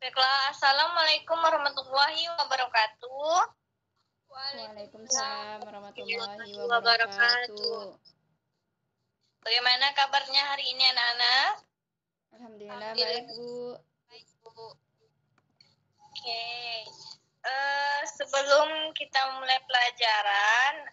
Baiklah, Assalamualaikum warahmatullahi wabarakatuh. Waalaikumsalam warahmatullahi wabarakatuh. Bagaimana kabarnya hari ini anak-anak? Alhamdulillah baik, Bu. Baik, Bu. Oke. Sebelum kita mulai pelajaran,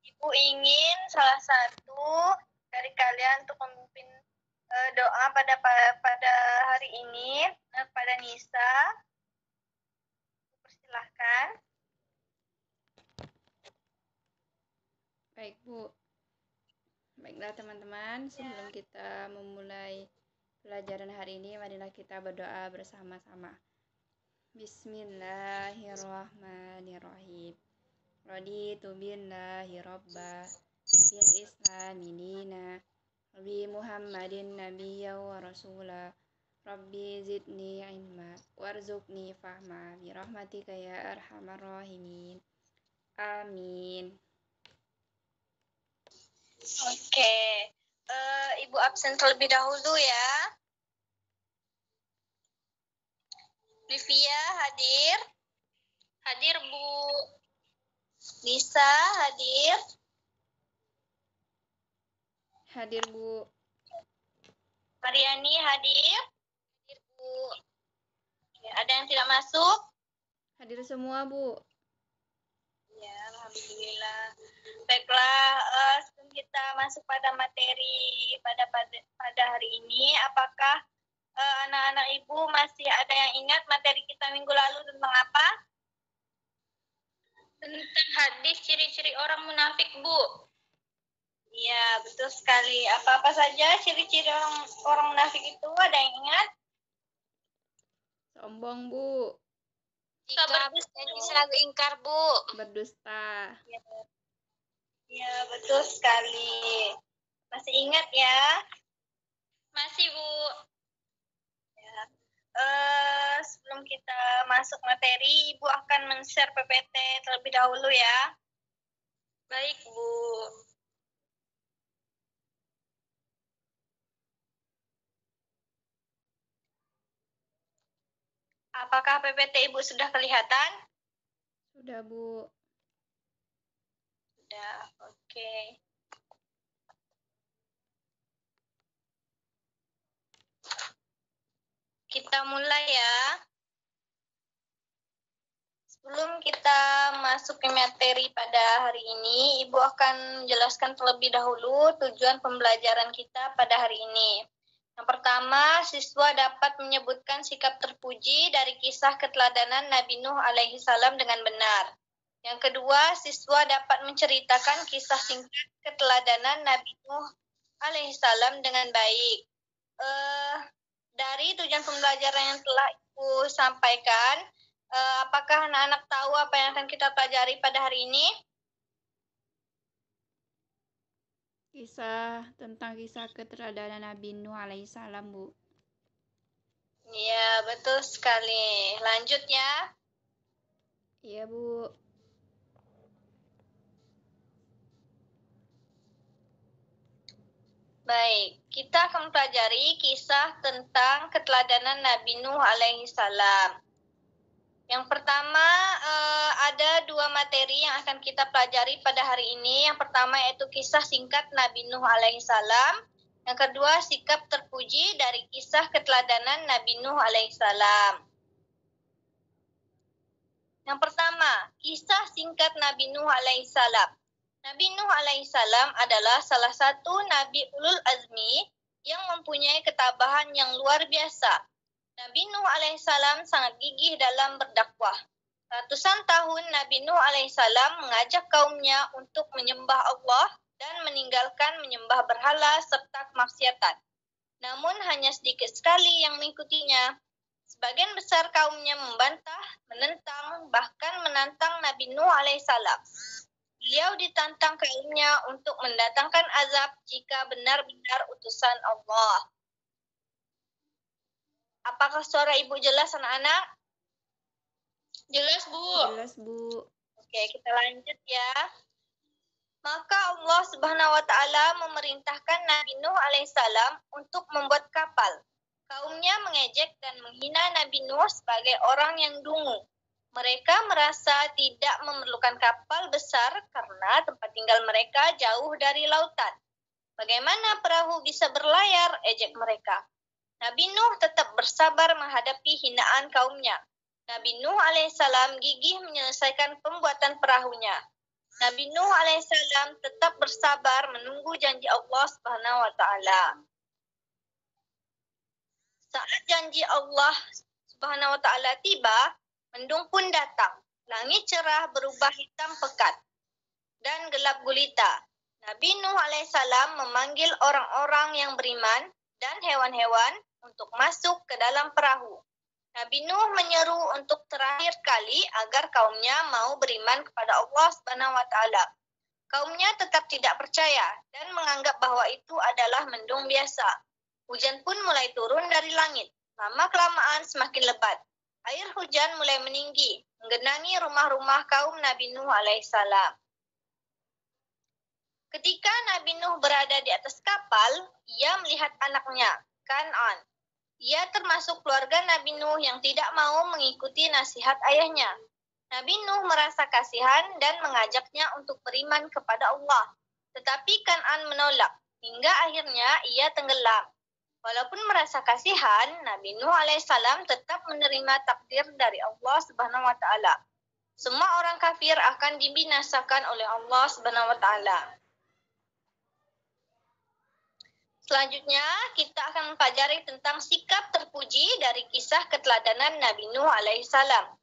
Ibu ingin salah satu dari kalian untuk memimpin doa pada hari ini, pada Nisa. Persilahkan. Baik, Bu. Baiklah teman-teman, sebelum kita memulai pelajaran hari ini, marilah kita berdoa bersama-sama. Bismillahirrahmanirrahim. Raditu billahi rabba bil islami dina bi Muhammadin nabiyya wa rasula. Rabbi zidni ilma warzuqni fahma bi rahmatika ya arhamar rahimin. Amin. Oke, Ibu absen terlebih dahulu ya. Livia hadir? Hadir, Bu. Nisa hadir? Hadir, Bu. Mariani hadir? Hadir, Bu. Ada yang tidak masuk? Hadir semua, Bu. Ya, alhamdulillah. Baiklah, sebelum kita masuk pada materi pada hari ini, apakah anak-anak Ibu masih ada yang ingat materi kita minggu lalu tentang apa? Tentang hadis ciri-ciri orang munafik, Bu. Iya, betul sekali. Apa-apa saja ciri-ciri orang munafik itu? Ada yang ingat? Sombong, Bu. Jika berdusta selalu ingkar, Bu. Berdusta. Ya, betul sekali. Masih ingat ya? Masih, Bu. Ya. Sebelum kita masuk materi, Ibu akan men-share PPT terlebih dahulu ya. Baik, Bu. Apakah PPT Ibu sudah kelihatan? Sudah, Bu. Sudah, oke. Kita mulai ya. Sebelum kita masuk ke materi pada hari ini, Ibu akan menjelaskan terlebih dahulu tujuan pembelajaran kita pada hari ini. Yang pertama, siswa dapat menyebutkan sikap terpuji dari kisah keteladanan Nabi Nuh alaihi salam dengan benar. Yang kedua, siswa dapat menceritakan kisah singkat keteladanan Nabi Nuh alaihi salam dengan baik. Dari tujuan pembelajaran yang telah Ibu sampaikan, apakah anak-anak tahu apa yang akan kita pelajari pada hari ini? Tentang kisah keteladanan Nabi Nuh alaihissalam, Bu. Iya, betul sekali. Lanjut ya. Iya, Bu. Baik, kita akan mempelajari kisah tentang keteladanan Nabi Nuh alaihissalam. Yang pertama, ada dua materi yang akan kita pelajari pada hari ini. Yang pertama yaitu kisah singkat Nabi Nuh alaihissalam. Yang kedua, sikap terpuji dari kisah keteladanan Nabi Nuh alaihissalam. Yang pertama, kisah singkat Nabi Nuh alaihissalam. Nabi Nuh alaihissalam adalah salah satu Nabi Ulul Azmi yang mempunyai ketabahan yang luar biasa. Nabi Nuh alaihissalam sangat gigih dalam berdakwah. Ratusan tahun Nabi Nuh alaihissalam mengajak kaumnya untuk menyembah Allah dan meninggalkan menyembah berhala serta kemaksiatan. Namun hanya sedikit sekali yang mengikutinya. Sebagian besar kaumnya membantah, menentang, bahkan menantang Nabi Nuh alaihissalam. Beliau ditantang kaumnya untuk mendatangkan azab jika benar-benar utusan Allah. Apakah suara Ibu jelas, anak-anak? Jelas, Bu. Jelas, Bu. Oke, kita lanjut ya. Maka Allah Subhanahu wa taala memerintahkan Nabi Nuh alaihissalam untuk membuat kapal. Kaumnya mengejek dan menghina Nabi Nuh sebagai orang yang dungu. Mereka merasa tidak memerlukan kapal besar karena tempat tinggal mereka jauh dari lautan. Bagaimana perahu bisa berlayar? Ejek mereka. Nabi Nuh tetap bersabar menghadapi hinaan kaumnya. Nabi Nuh alaihissalam gigih menyelesaikan pembuatan perahunya. Nabi Nuh alaihissalam tetap bersabar menunggu janji Allah Subhanahu wa taala. Saat janji Allah Subhanahu wa taala tiba, mendung pun datang. Langit cerah berubah hitam pekat dan gelap gulita. Nabi Nuh alaihissalam memanggil orang-orang yang beriman dan hewan-hewan untuk masuk ke dalam perahu. Nabi Nuh menyeru untuk terakhir kali agar kaumnya mau beriman kepada Allah Subhanahu wa taala. Kaumnya tetap tidak percaya dan menganggap bahwa itu adalah mendung biasa. Hujan pun mulai turun dari langit. Lama-kelamaan semakin lebat. Air hujan mulai meninggi, menggenangi rumah-rumah kaum Nabi Nuh alaihissalam. Ketika Nabi Nuh berada di atas kapal, ia melihat anaknya, Kan'an. Ia termasuk keluarga Nabi Nuh yang tidak mau mengikuti nasihat ayahnya. Nabi Nuh merasa kasihan dan mengajaknya untuk beriman kepada Allah. Tetapi Kan'an menolak, hingga akhirnya ia tenggelam. Walaupun merasa kasihan, Nabi Nuh alaihissalam tetap menerima takdir dari Allah Subhanahu wa taala. Semua orang kafir akan dibinasakan oleh Allah Subhanahu wa taala. Selanjutnya, kita akan mempelajari tentang sikap terpuji dari kisah keteladanan Nabi Nuh alaihissalam.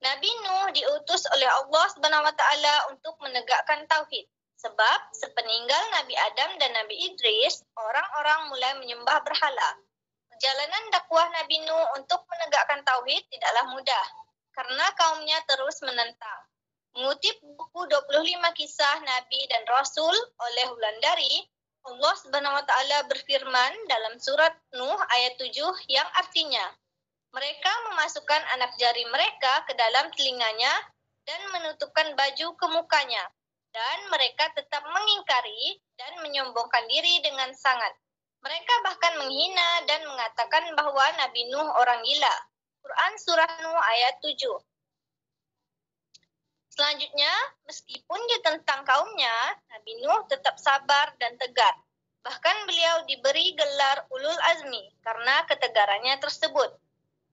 Nabi Nuh diutus oleh Allah Subhanahu wa taala untuk menegakkan tauhid. Sebab sepeninggal Nabi Adam dan Nabi Idris, orang-orang mulai menyembah berhala. Perjalanan dakwah Nabi Nuh untuk menegakkan tauhid tidaklah mudah, karena kaumnya terus menentang. Mengutip buku 25 kisah Nabi dan Rasul oleh Wulandari, Allah Subhanahu wa taala berfirman dalam surat Nuh ayat 7 yang artinya, mereka memasukkan anak jari mereka ke dalam telinganya dan menutupkan baju ke mukanya. Dan mereka tetap mengingkari dan menyombongkan diri dengan sangat. Mereka bahkan menghina dan mengatakan bahwa Nabi Nuh orang gila. Quran Surah Nuh ayat 7. Selanjutnya, meskipun ditentang kaumnya, Nabi Nuh tetap sabar dan tegar. Bahkan beliau diberi gelar Ulul Azmi karena ketegarannya tersebut.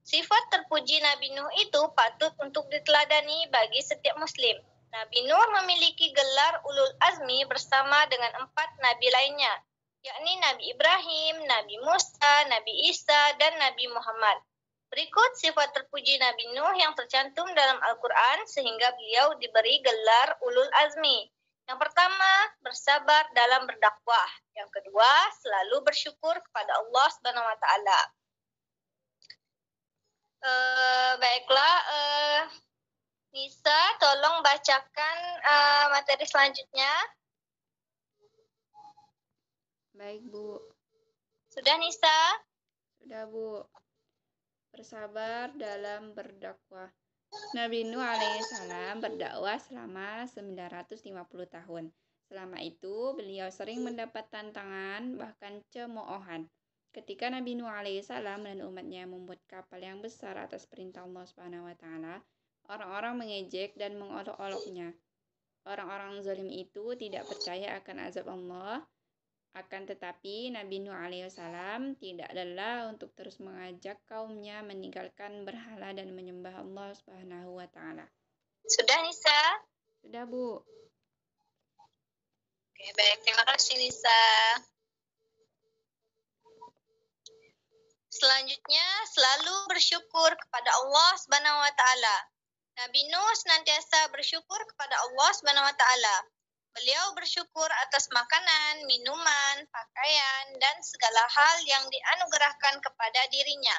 Sifat terpuji Nabi Nuh itu patut untuk diteladani bagi setiap muslim. Nabi Nuh memiliki gelar Ulul Azmi bersama dengan 4 nabi lainnya, yakni Nabi Ibrahim, Nabi Musa, Nabi Isa, dan Nabi Muhammad. Berikut sifat terpuji Nabi Nuh yang tercantum dalam Al-Quran sehingga beliau diberi gelar Ulul Azmi. Yang pertama, bersabar dalam berdakwah. Yang kedua, selalu bersyukur kepada Allah Subhanahu wa taala. Baiklah, Nisa, tolong bacakan materi selanjutnya. Baik, Bu. Sudah, Nisa? Sudah, Bu. Bersabar dalam berdakwah. Nabi Nuh alaihissalam berdakwah selama 950 tahun. Selama itu, beliau sering mendapat tantangan, bahkan cemoohan. Ketika Nabi Nuh alaihissalam dan umatnya membuat kapal yang besar atas perintah Allah Subhanahu wa taala, orang-orang mengejek dan mengolok-oloknya. Orang-orang zalim itu tidak percaya akan azab Allah. Akan tetapi Nabi Nuh alaihissalam tidak lelah untuk terus mengajak kaumnya meninggalkan berhala dan menyembah Allah Subhanahu wa taala. Sudah, Nisa? Sudah, Bu. Oke, baik. Terima kasih, Nisa. Selanjutnya, selalu bersyukur kepada Allah Subhanahu wa taala. Nabi Nuh senantiasa bersyukur kepada Allah Subhanahu wa taala. Beliau bersyukur atas makanan, minuman, pakaian, dan segala hal yang dianugerahkan kepada dirinya.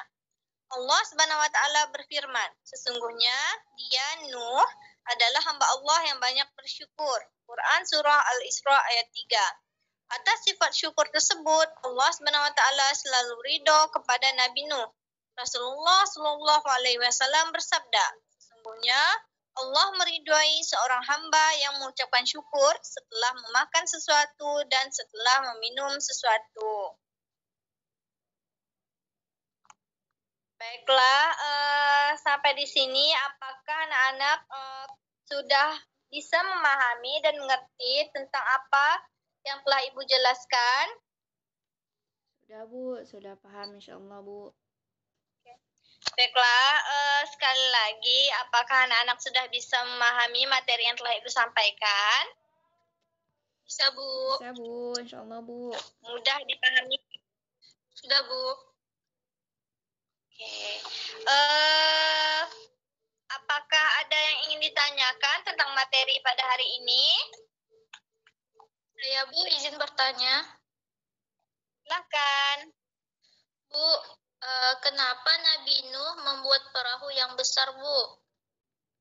Allah Subhanahu wa taala berfirman, sesungguhnya dia Nuh adalah hamba Allah yang banyak bersyukur. Quran Surah Al-Isra ayat 3. Atas sifat syukur tersebut, Allah Subhanahu wa taala selalu ridho kepada Nabi Nuh. Rasulullah Shallallahu alaihi wasallam bersabda, sesungguhnya Allah meridhai seorang hamba yang mengucapkan syukur setelah memakan sesuatu dan setelah meminum sesuatu. Baiklah, sampai di sini apakah anak-anak sudah bisa memahami dan mengerti tentang apa yang telah Ibu jelaskan? Sudah Bu, sudah paham insya Allah Bu. Baiklah, sekali lagi, apakah anak-anak sudah bisa memahami materi yang telah Ibu sampaikan? Bisa, Bu. Bisa Bu, insya Allah Bu. Mudah dipahami. Sudah, Bu. Oke. Apakah ada yang ingin ditanyakan tentang materi pada hari ini? Saya, Bu, izin bertanya. Silakan. Bu, kenapa Nabi Nuh membuat perahu yang besar, Bu?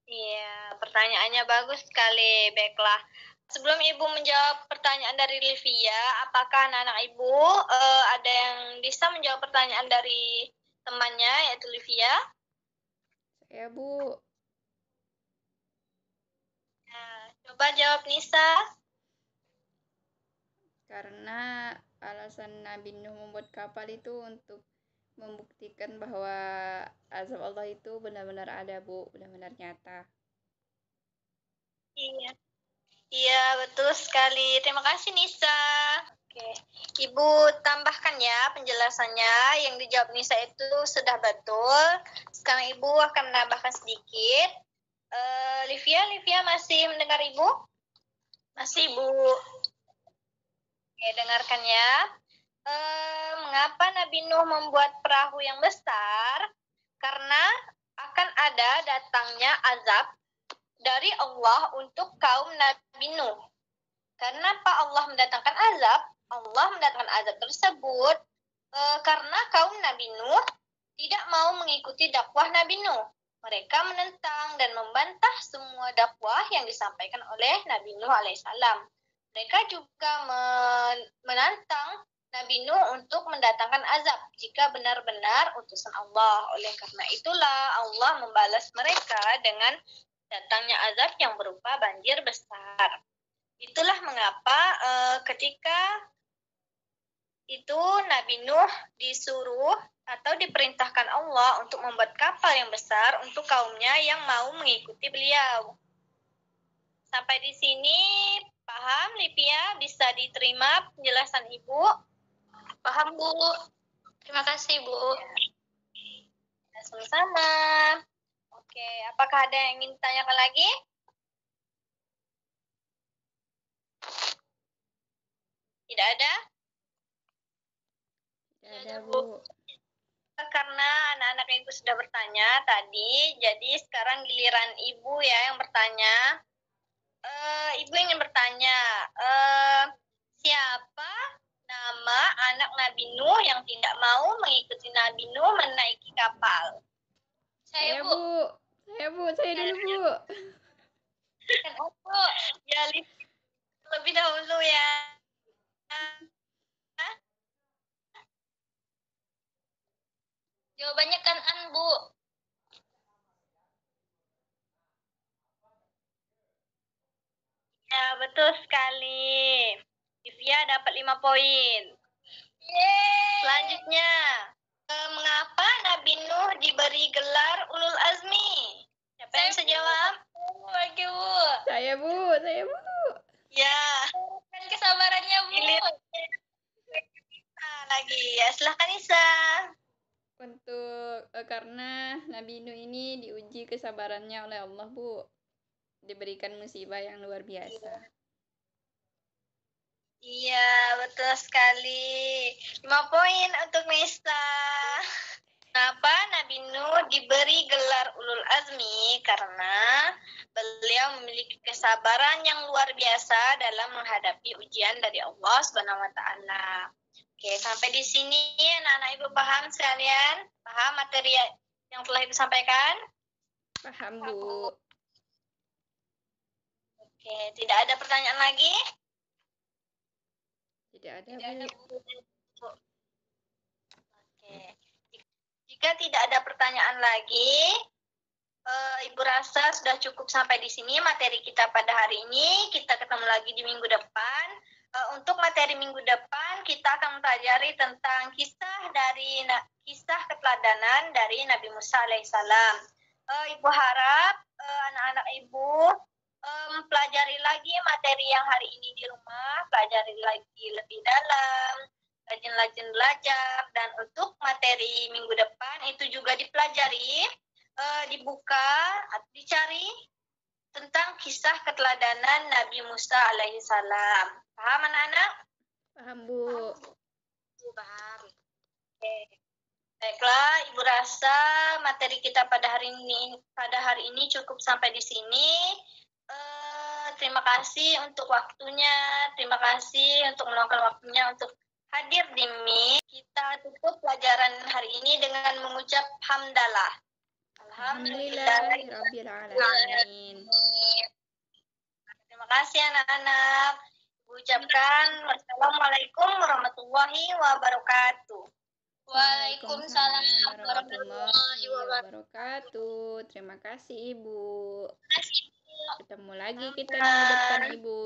Iya, pertanyaannya bagus sekali. Baiklah. Sebelum Ibu menjawab pertanyaan dari Livia, apakah anak-anak Ibu ada yang bisa menjawab pertanyaan dari temannya, yaitu Livia? Saya Bu. Nah, coba jawab Nisa. Karena alasan Nabi Nuh membuat kapal itu untuk membuktikan bahwa azab Allah itu benar-benar ada Bu, benar-benar nyata. Iya. Iya, betul sekali. Terima kasih, Nisa. Oke. Ibu tambahkan ya penjelasannya. Yang dijawab Nisa itu sudah betul. Sekarang Ibu akan menambahkan sedikit. Livia masih mendengar Ibu? Masih, Bu. Oke, dengarkan ya. Mengapa Nabi Nuh membuat perahu yang besar? Karena akan ada datangnya azab dari Allah untuk kaum Nabi Nuh. Kenapa Allah mendatangkan azab? Allah mendatangkan azab tersebut karena kaum Nabi Nuh tidak mau mengikuti dakwah Nabi Nuh. Mereka menentang dan membantah semua dakwah yang disampaikan oleh Nabi Nuh alaihissalam. Mereka juga menantang Nabi Nuh untuk mendatangkan azab jika benar-benar utusan Allah. Oleh karena itulah Allah membalas mereka dengan datangnya azab yang berupa banjir besar. Itulah mengapa ketika itu Nabi Nuh disuruh atau diperintahkan Allah untuk membuat kapal yang besar untuk kaumnya yang mau mengikuti beliau. Sampai di sini paham, Livia? Bisa diterima penjelasan Ibu? Paham, Bu. Terima kasih, Bu. Ya, sama-sama. Oke, apakah ada yang ingin ditanyakan lagi? Tidak ada? Tidak ada Bu. Karena anak-anak Ibu sudah bertanya tadi, jadi sekarang giliran Ibu ya yang bertanya. Ibu ingin bertanya, siapa nama anak Nabi Nuh yang tidak mau mengikuti Nabi Nuh menaiki kapal? Saya Bu. Saya dulu Bu. Kan ya lebih dahulu ya. Jawabannya kan Bu. Ya, betul sekali. Livia dapat 5 poin. Yeay. Selanjutnya, mengapa Nabi Nuh diberi gelar Ulul Azmi? Siapa yang bisa jawab? Lagi, Bu. Saya Bu. Ya. Kan kesabarannya, Bu. Lagi. Ya, silahkan Isa. Untuk karena Nabi Nuh ini diuji kesabarannya oleh Allah Bu, diberikan musibah yang luar biasa. Iya, betul sekali. 5 poin untuk Nisa. Kenapa Nabi Nuh diberi gelar Ulul Azmi? Karena beliau memiliki kesabaran yang luar biasa dalam menghadapi ujian dari Allah Subhanahu wa taala. Oke, sampai di sini anak-anak Ibu paham sekalian? Paham materi yang telah Ibu sampaikan? Paham Bu. Oke, tidak ada pertanyaan lagi? Tidak ada Bu. Oke. Jika tidak ada pertanyaan lagi, Ibu rasa sudah cukup sampai di sini materi kita pada hari ini. Kita ketemu lagi di minggu depan. Untuk materi minggu depan kita akan mempelajari tentang kisah keteladanan dari Nabi Musa alaihissalam. Ibu harap anak-anak ibu mempelajari lagi materi yang hari ini di rumah, pelajari lagi lebih dalam, rajin-rajin belajar, dan untuk materi minggu depan itu juga dipelajari, dibuka, dicari tentang kisah keteladanan Nabi Musa alaihissalam. Paham anak-anak? Paham, Bu. Paham. Oke. Baiklah, Ibu rasa materi kita pada hari ini cukup sampai di sini. Terima kasih untuk waktunya, terima kasih untuk meluangkan waktunya untuk hadir di MIK. Kita tutup pelajaran hari ini dengan mengucap hamdalah. Alhamdulillahirabbil alamin. Terima kasih anak-anak. Ucapkan wassalamualaikum warahmatullahi wabarakatuh. Waalaikumsalam warahmatullahi wabarakatuh. Terima kasih, Ibu. Ketemu lagi kita minggu depan, Ibu.